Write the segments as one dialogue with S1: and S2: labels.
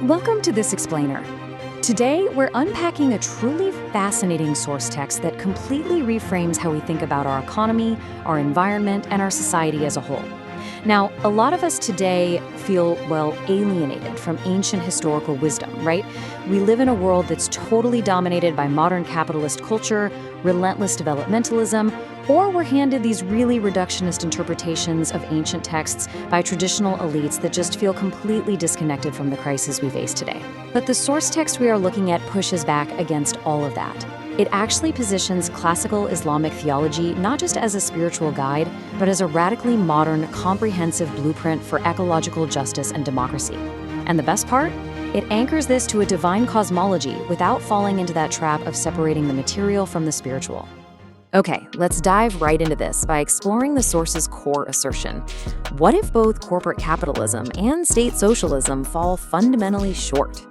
S1: Welcome to This Explainer. Today, we're unpacking a truly fascinating source text that completely reframes how we think about our economy, our environment, and our society as a whole. Now, a lot of us today feel, alienated from ancient historical wisdom, right? We live in a world that's totally dominated by modern capitalist culture, relentless developmentalism, or we're handed these really reductionist interpretations of ancient texts by traditional elites that just feel completely disconnected from the crisis we face today. But the source text we are looking at pushes back against all of that. It actually positions classical Islamic theology not just as a spiritual guide, but as a radically modern, comprehensive blueprint for ecological justice and democracy. And the best part? It anchors this to a divine cosmology without falling into that trap of separating the material from the spiritual. Okay, let's dive right into this by exploring the source's core assertion. What if both corporate capitalism and state socialism fall fundamentally short?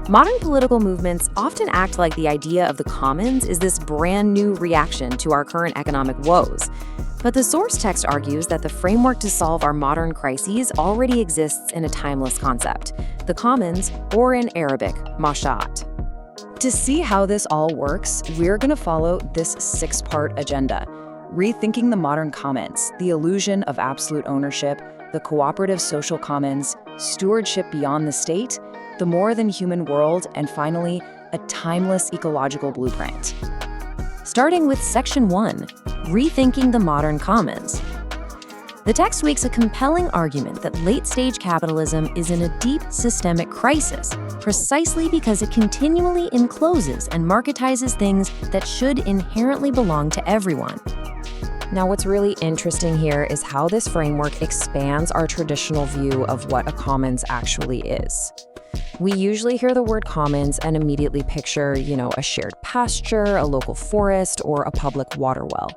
S1: Modern political movements often act like the idea of the commons is this brand new reaction to our current economic woes. But the source text argues that the framework to solve our modern crises already exists in a timeless concept, the commons, or in Arabic, mashat. To see how this all works, we're going to follow this 6-part agenda. Rethinking the modern commons, the illusion of absolute ownership, the cooperative social commons, stewardship beyond the state, the more than human world, and finally, a timeless ecological blueprint. Starting with Section 1, Rethinking the Modern Commons. The text makes a compelling argument that late-stage capitalism is in a deep systemic crisis, precisely because it continually encloses and marketizes things that should inherently belong to everyone. Now, what's really interesting here is how this framework expands our traditional view of what a commons actually is. We usually hear the word commons and immediately picture, a shared pasture, a local forest, or a public water well.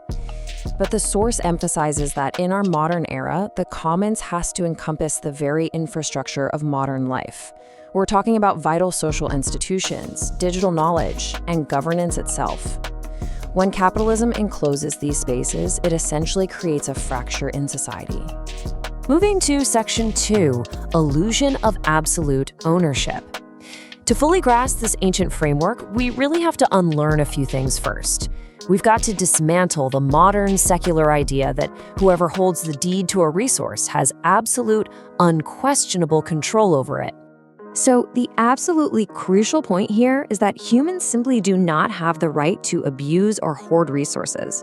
S1: But the source emphasizes that in our modern era, the commons has to encompass the very infrastructure of modern life. We're talking about vital social institutions, digital knowledge, and governance itself. When capitalism encloses these spaces, it essentially creates a fracture in society. Moving to Section 2, Illusion of Absolute Ownership. To fully grasp this ancient framework, we really have to unlearn a few things first. We've got to dismantle the modern secular idea that whoever holds the deed to a resource has absolute, unquestionable control over it. So the absolutely crucial point here is that humans simply do not have the right to abuse or hoard resources.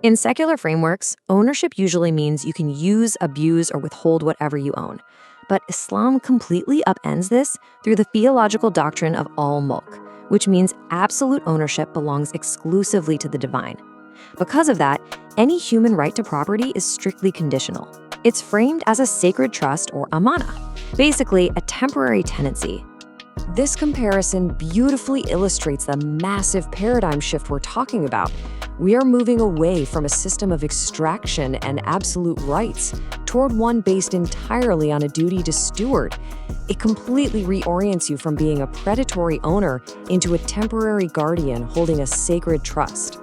S1: In secular frameworks, ownership usually means you can use, abuse, or withhold whatever you own. But Islam completely upends this through the theological doctrine of Al-Mulk, which means absolute ownership belongs exclusively to the divine. Because of that, any human right to property is strictly conditional. It's framed as a sacred trust or Amanah, basically a temporary tenancy. This comparison beautifully illustrates the massive paradigm shift we're talking about. We are moving away from a system of extraction and absolute rights toward one based entirely on a duty to steward. It completely reorients you from being a predatory owner into a temporary guardian holding a sacred trust.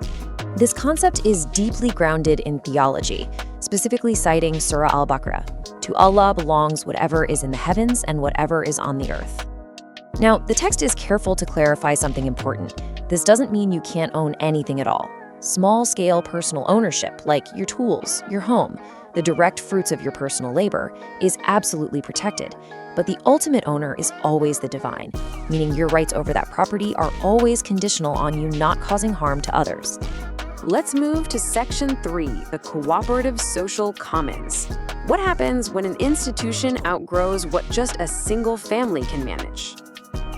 S1: This concept is deeply grounded in theology, specifically citing Surah Al-Baqarah. To Allah belongs whatever is in the heavens and whatever is on the earth. Now, the text is careful to clarify something important. This doesn't mean you can't own anything at all. Small-scale personal ownership, like your tools, your home, the direct fruits of your personal labor, is absolutely protected. But the ultimate owner is always the divine, meaning your rights over that property are always conditional on you not causing harm to others. Let's move to Section 3, the cooperative social commons. What happens when an institution outgrows what just a single family can manage?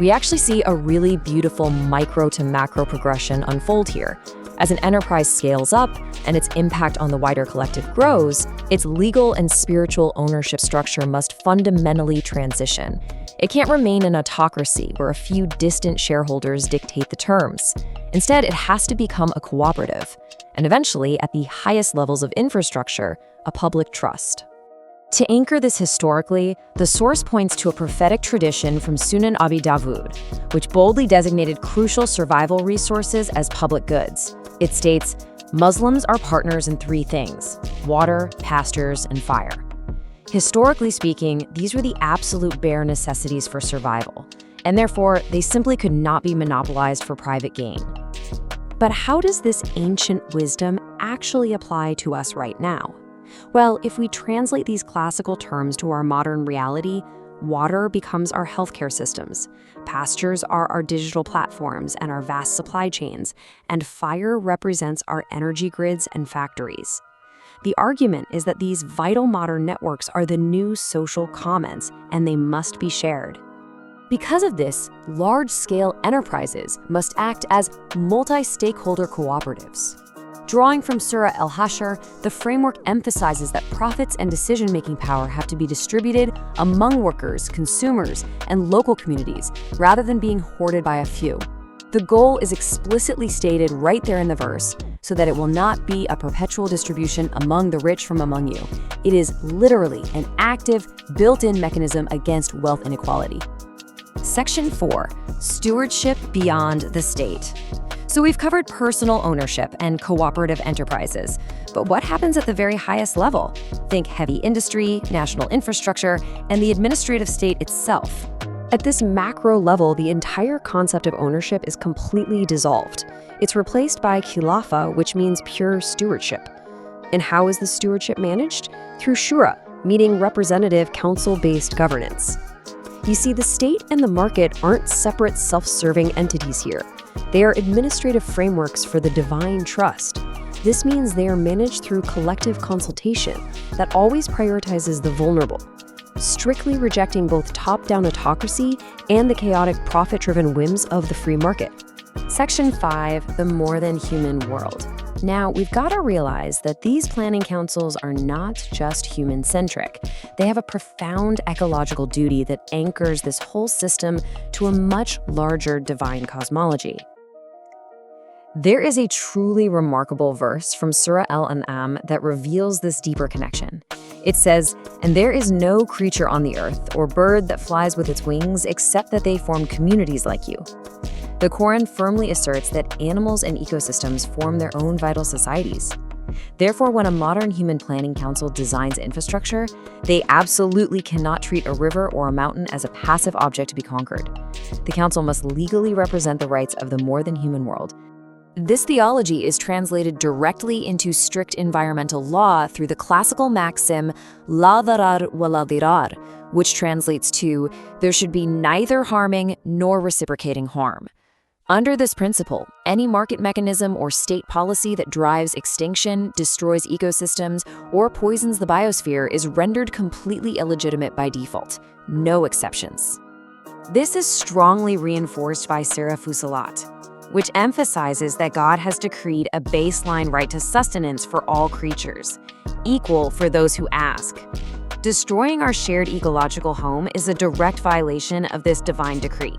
S1: We actually see a really beautiful micro to macro progression unfold here. As an enterprise scales up and its impact on the wider collective grows, its legal and spiritual ownership structure must fundamentally transition. It can't remain an autocracy where a few distant shareholders dictate the terms. Instead, it has to become a cooperative, and eventually, at the highest levels of infrastructure, a public trust. To anchor this historically, the source points to a prophetic tradition from Sunan Abi Dawud, which boldly designated crucial survival resources as public goods. It states, Muslims are partners in 3 things: water, pastures, and fire. Historically speaking, these were the absolute bare necessities for survival, and therefore they simply could not be monopolized for private gain. But how does this ancient wisdom actually apply to us right now? Well, if we translate these classical terms to our modern reality, water becomes our healthcare systems, pastures are our digital platforms and our vast supply chains, and fire represents our energy grids and factories. The argument is that these vital modern networks are the new social commons, and they must be shared. Because of this, large-scale enterprises must act as multi-stakeholder cooperatives. Drawing from Surah Al-Hashr, the framework emphasizes that profits and decision-making power have to be distributed among workers, consumers, and local communities, rather than being hoarded by a few. The goal is explicitly stated right there in the verse, so that it will not be a perpetual distribution among the rich from among you. It is literally an active, built-in mechanism against wealth inequality. Section 4, Stewardship Beyond the State. So we've covered personal ownership and cooperative enterprises, but what happens at the very highest level? Think heavy industry, national infrastructure, and the administrative state itself. At this macro level, the entire concept of ownership is completely dissolved. It's replaced by khilafah, which means pure stewardship. And how is the stewardship managed? Through shura, meaning representative council-based governance. You see, the state and the market aren't separate self-serving entities here. They are administrative frameworks for the divine trust. This means they are managed through collective consultation that always prioritizes the vulnerable, strictly rejecting both top-down autocracy and the chaotic profit-driven whims of the free market. Section 5, the more than human world. Now, we've got to realize that these planning councils are not just human-centric. They have a profound ecological duty that anchors this whole system to a much larger divine cosmology. There is a truly remarkable verse from Surah Al-An'am that reveals this deeper connection. It says, "And there is no creature on the earth or bird that flies with its wings except that they form communities like you." The Quran firmly asserts that animals and ecosystems form their own vital societies. Therefore, when a modern human planning council designs infrastructure, they absolutely cannot treat a river or a mountain as a passive object to be conquered. The council must legally represent the rights of the more than human world. This theology is translated directly into strict environmental law through the classical maxim, la darar wa la dirar, which translates to, there should be neither harming nor reciprocating harm. Under this principle, any market mechanism or state policy that drives extinction, destroys ecosystems, or poisons the biosphere is rendered completely illegitimate by default. No exceptions. This is strongly reinforced by Surah Fussilat, which emphasizes that God has decreed a baseline right to sustenance for all creatures, equal for those who ask. Destroying our shared ecological home is a direct violation of this divine decree.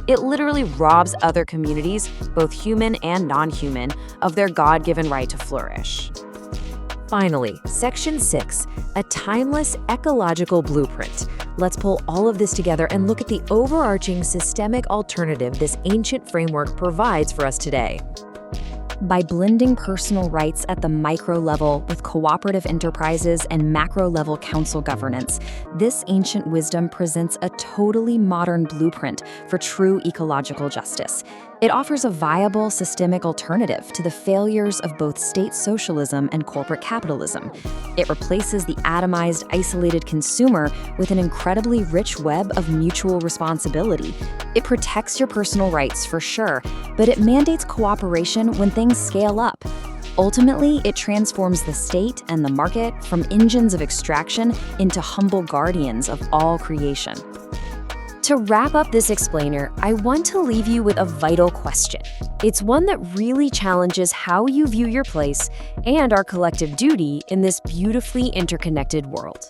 S1: It literally robs other communities, both human and non-human, of their God-given right to flourish. Finally, Section 6, a timeless ecological blueprint. Let's pull all of this together and look at the overarching systemic alternative this ancient framework provides for us today. By blending personal rights at the micro level with cooperative enterprises and macro-level council governance, this ancient wisdom presents a totally modern blueprint for true ecological justice. It offers a viable systemic alternative to the failures of both state socialism and corporate capitalism. It replaces the atomized, isolated consumer with an incredibly rich web of mutual responsibility. It protects your personal rights for sure, but it mandates cooperation when things scale up. Ultimately, it transforms the state and the market from engines of extraction into humble guardians of all creation. To wrap up this explainer, I want to leave you with a vital question. It's one that really challenges how you view your place and our collective duty in this beautifully interconnected world.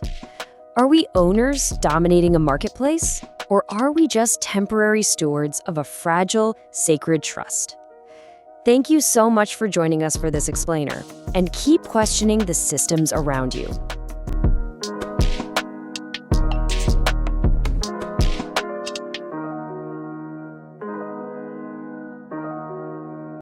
S1: Are we owners dominating a marketplace, or are we just temporary stewards of a fragile, sacred trust? Thank you so much for joining us for this explainer, and keep questioning the systems around you.